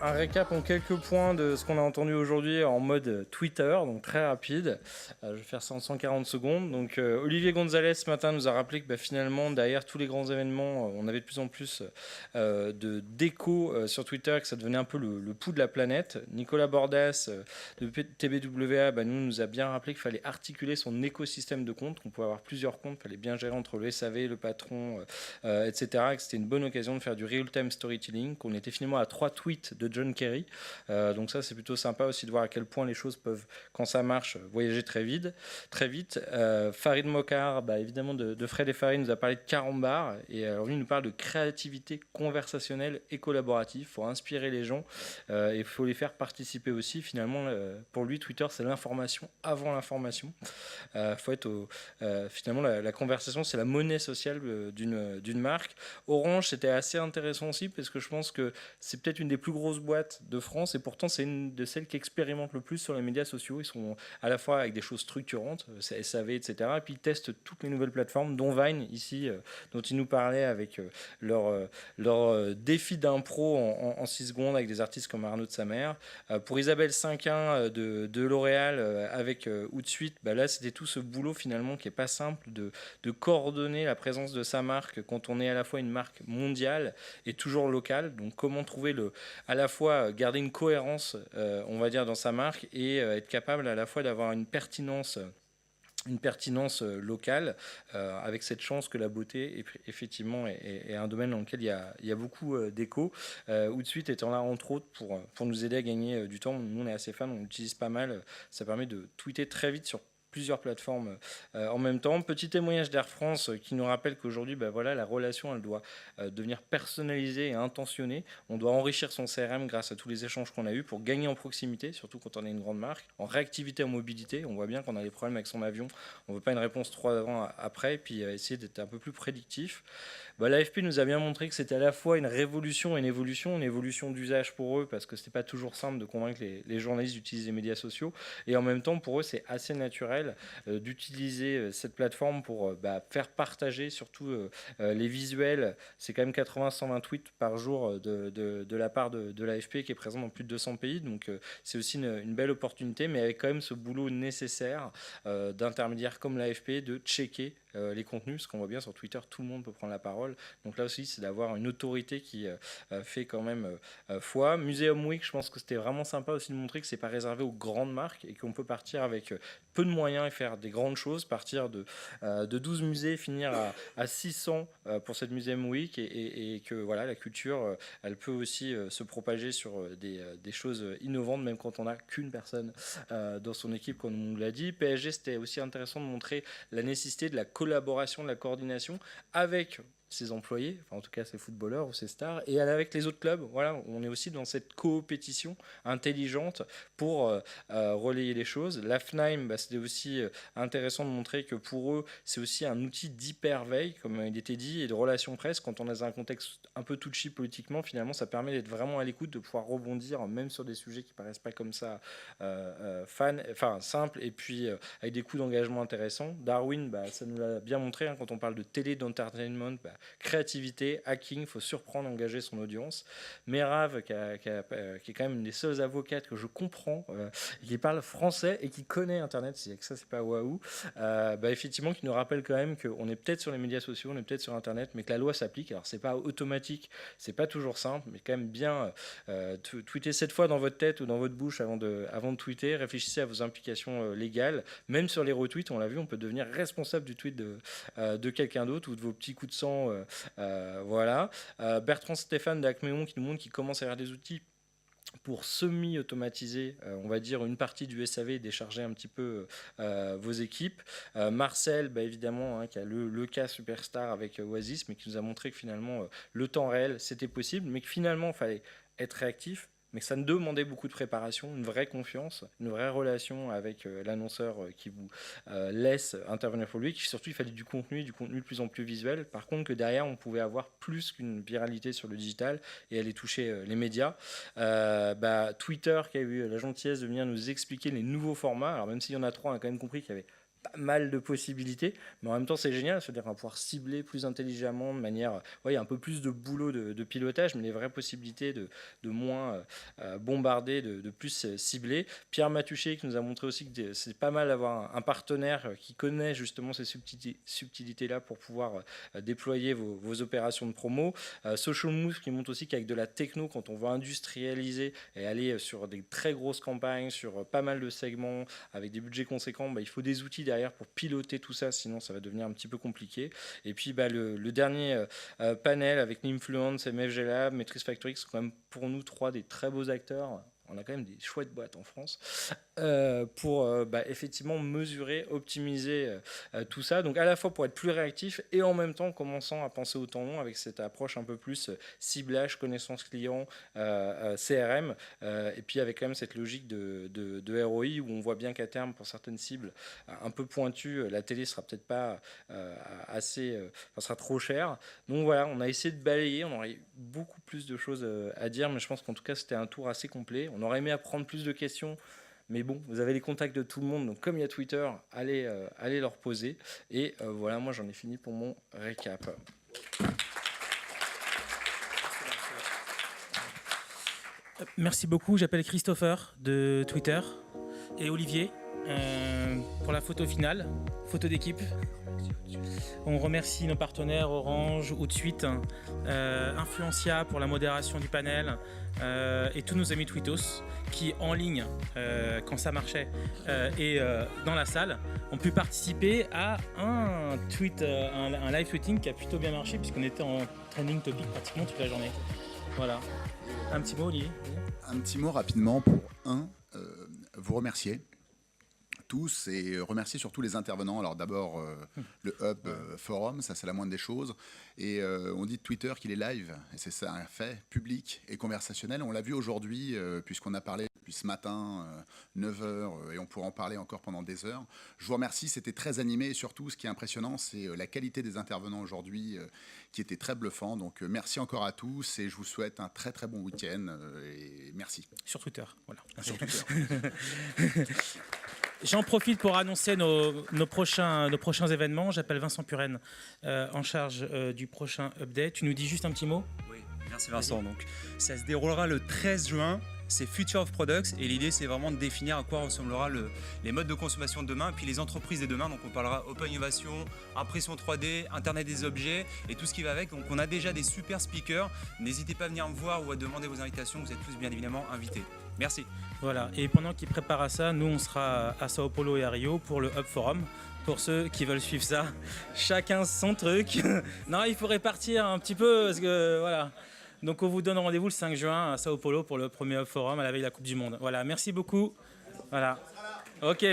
un récap en quelques points de ce qu'on a entendu aujourd'hui en mode Twitter, donc très rapide. Je vais faire ça en 140 secondes. Donc Olivier Gonzalez ce matin nous a rappelé que finalement derrière tous les grands événements, on avait de plus en plus de d'écho sur Twitter, que ça devenait un peu le pouls de la planète. Nicolas Bordas de TBWA nous a bien rappelé qu'il fallait articuler son écosystème de comptes, qu'on pouvait avoir plusieurs comptes, il fallait bien gérer entre le SAV, le patron, etc. Et que c'était une bonne occasion de faire du real-time storytelling, qu'on était finalement à 3 tweets de John Kerry. Donc ça, c'est plutôt sympa aussi de voir à quel point les choses peuvent, quand ça marche, voyager très vite. Farid Mokar, évidemment, de Fred et Farid, nous a parlé de carambar. Et alors, lui, il nous parle de créativité conversationnelle et collaborative. Il faut inspirer les gens et il faut les faire participer aussi. Finalement, pour lui, Twitter, c'est l'information avant l'information. Faut être finalement, la conversation, c'est la monnaie sociale d'une marque. Orange, c'était assez intéressant aussi parce que je pense que c'est peut-être une des plus grosses boîtes de France et pourtant c'est une de celles qui expérimente le plus sur les médias sociaux. Ils sont à la fois avec des choses structurantes, SAV, etc. Et puis ils testent toutes les nouvelles plateformes, dont Vine ici, dont ils nous parlaient avec leur défi d'impro en 6 secondes avec des artistes comme Arnaud de sa mère. Pour Isabelle Cinquin de L'Oréal avec Outsuite, là c'était tout ce boulot finalement qui est pas simple de coordonner la présence de sa marque quand on est à la fois une marque mondiale et toujours locale. Donc comment trouver à la fois garder une cohérence, on va dire, dans sa marque et être capable à la fois d'avoir une pertinence locale, avec cette chance que la beauté effectivement est un domaine dans lequel il y a beaucoup d'écho. Ou de suite étant là entre autres pour nous aider à gagner du temps. Nous on est assez fans, on l'utilise pas mal. Ça permet de tweeter très vite sur plusieurs plateformes en même temps. Petit témoignage d'Air France qui nous rappelle qu'aujourd'hui, la relation, elle doit devenir personnalisée et intentionnée. On doit enrichir son CRM grâce à tous les échanges qu'on a eus pour gagner en proximité, surtout quand on est une grande marque, en réactivité, en mobilité. On voit bien qu'on a des problèmes avec son avion. On ne veut pas une réponse 3 ans après, et puis essayer d'être un peu plus prédictif. L'AFP nous a bien montré que c'était à la fois une révolution et une évolution d'usage pour eux, parce que c'était pas toujours simple de convaincre les journalistes d'utiliser les médias sociaux. Et en même temps, pour eux, c'est assez naturel d'utiliser cette plateforme pour faire partager surtout les visuels. C'est quand même 80-120 tweets par jour de la part de l'AFP qui est présent dans plus de 200 pays. Donc c'est aussi une belle opportunité, mais avec quand même ce boulot nécessaire d'intermédiaires comme l'AFP de checker les contenus, parce qu'on voit bien sur Twitter, tout le monde peut prendre la parole. Donc là aussi, c'est d'avoir une autorité qui fait quand même foi. Museum Week, je pense que c'était vraiment sympa aussi de montrer que c'est pas réservé aux grandes marques et qu'on peut partir avec peu de moyens et faire des grandes choses, partir de 12 musées, finir à 600 pour cette Museum Week et que voilà, la culture, elle peut aussi se propager sur des choses innovantes, même quand on n'a qu'une personne dans son équipe, comme on nous l'a dit. PSG, c'était aussi intéressant de montrer la nécessité de la collaboration, de la coordination avec ses employés, enfin en tout cas ses footballeurs ou ses stars, et avec les autres clubs. Voilà, on est aussi dans cette coopétition intelligente pour relayer les choses. La FNAIM, c'était aussi intéressant de montrer que pour eux, c'est aussi un outil d'hyperveille, comme il était dit, et de relation presse. Quand on est dans un contexte un peu touchy politiquement, finalement, ça permet d'être vraiment à l'écoute, de pouvoir rebondir, même sur des sujets qui paraissent pas comme ça simples, et puis avec des coûts d'engagement intéressants. Darwin, ça nous l'a bien montré, quand on parle de télé, d'entertainment, créativité, hacking, il faut surprendre, engager son audience. Merav, qui est quand même une des seules avocates que je comprends, qui parle français et qui connaît Internet, c'est que ça, c'est pas waouh. Effectivement, qui nous rappelle quand même qu'on est peut-être sur les médias sociaux, on est peut-être sur Internet, mais que la loi s'applique. Alors, c'est pas automatique, c'est pas toujours simple, mais quand même bien tweeter 7 fois dans votre tête ou dans votre bouche avant de tweeter. Réfléchissez à vos implications légales. Même sur les retweets, on l'a vu, on peut devenir responsable du tweet de quelqu'un d'autre ou de vos petits coups de sang. Voilà. Bertrand Stéphane d'Acméon qui nous montre qu'il commence à avoir des outils pour semi-automatiser, on va dire, une partie du SAV et décharger un petit peu vos équipes. Marcel, évidemment, qui a le cas superstar avec Oasis, mais qui nous a montré que finalement, le temps réel, c'était possible, mais que finalement, il fallait être réactif, mais que ça ne demandait beaucoup de préparation, une vraie confiance, une vraie relation avec l'annonceur qui vous laisse intervenir pour lui, qui surtout il fallait du contenu de plus en plus visuel. Par contre, que derrière, on pouvait avoir plus qu'une viralité sur le digital et aller toucher les médias. Twitter qui a eu la gentillesse de venir nous expliquer les nouveaux formats. Alors même s'il y en a 3, on a quand même compris qu'il y avait pas mal de possibilités, mais en même temps c'est génial, c'est-à-dire qu'on va pouvoir cibler plus intelligemment de manière, il y a un peu plus de boulot de pilotage, mais les vraies possibilités de moins bombarder, de plus cibler. Pierre Matuchet qui nous a montré aussi que c'est pas mal d'avoir un partenaire qui connaît justement ces subtilités-là pour pouvoir déployer vos opérations de promo. Social Move qui montre aussi qu'avec de la techno, quand on veut industrialiser et aller sur des très grosses campagnes, sur pas mal de segments, avec des budgets conséquents, il faut des outils derrière pour piloter tout ça, sinon ça va devenir un petit peu compliqué. Et puis le dernier panel avec Nimfluence, MFG Lab, Matrix Factory, qui sont quand même pour nous 3 des très beaux acteurs. On a quand même des chouettes boîtes en France pour effectivement mesurer, optimiser tout ça. Donc à la fois pour être plus réactif et en même temps commençant à penser au temps long avec cette approche un peu plus ciblage, connaissance client, CRM. Et puis avec quand même cette logique de ROI où on voit bien qu'à terme, pour certaines cibles un peu pointues, la télé sera peut-être pas sera trop chère. Donc voilà, on a essayé de balayer. On aurait beaucoup plus de choses à dire, mais je pense qu'en tout cas c'était un tour assez complet. On aurait aimé apprendre plus de questions, mais bon, vous avez les contacts de tout le monde, donc comme il y a Twitter, allez leur poser. Et voilà, moi j'en ai fini pour mon récap. Merci beaucoup, j'appelle Christopher de Twitter et Olivier pour la photo finale, photo d'équipe. On remercie nos partenaires Orange, Outsuite, Influencia pour la modération du panel et tous nos amis Tweetos qui, en ligne, quand ça marchait, et dans la salle, ont pu participer à un live tweeting qui a plutôt bien marché puisqu'on était en trending topic pratiquement toute la journée. Voilà. Un petit mot, Olivier ? Un petit mot rapidement pour vous remercier tous et remercier surtout les intervenants. Alors d'abord le Hub Forum, ça c'est la moindre des choses. Et on dit de Twitter qu'il est live, et c'est ça un fait, public et conversationnel. On l'a vu aujourd'hui puisqu'on a parlé depuis ce matin, 9h, et on pourra en parler encore pendant des heures. Je vous remercie, c'était très animé et surtout ce qui est impressionnant, c'est la qualité des intervenants aujourd'hui qui était très bluffant. Donc merci encore à tous et je vous souhaite un très très bon week-end et merci. Sur Twitter, voilà. Sur Twitter. J'en profite pour annoncer nos prochains événements. J'appelle Vincent Puren en charge du prochain update. Tu nous dis juste un petit mot ? Oui, merci Vincent. Donc, ça se déroulera le 13 juin. C'est Future of Products et l'idée c'est vraiment de définir à quoi ressemblera les modes de consommation de demain et puis les entreprises de demain. Donc on parlera Open Innovation, impression 3D, Internet des objets et tout ce qui va avec. Donc on a déjà des super speakers. N'hésitez pas à venir me voir ou à demander vos invitations. Vous êtes tous bien évidemment invités. Merci. Voilà, et pendant qu'ils préparent à ça, nous on sera à Sao Paulo et à Rio pour le Hub Forum. Pour ceux qui veulent suivre ça, chacun son truc. Non, il faut répartir un petit peu parce que voilà. Donc on vous donne rendez-vous le 5 juin à Sao Paulo pour le premier Hub Forum à la veille de la Coupe du Monde. Voilà, merci beaucoup. Voilà. Ok.